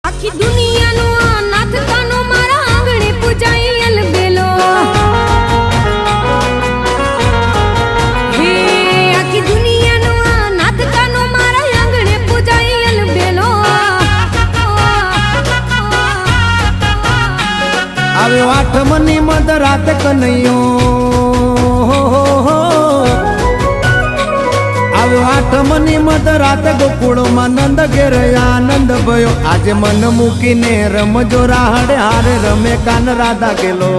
આખી દુનિયાનો આ નાથ કાનો મારા આંગણે પૂજાઈ અલબેલો હે આખી દુનિયાનો આ નાથ કાનો મારા આંગણે પૂજાઈ અલબેલો આવે આઠમની મધ રાત કનૈયો આવ્યો આઠમની મધ રાત ગોકુળમાં નંદ ઘેર આનંદ ભયો આજે મન મૂકીને રમજો રાહડે હારે રમે કાન રાધા ગેલો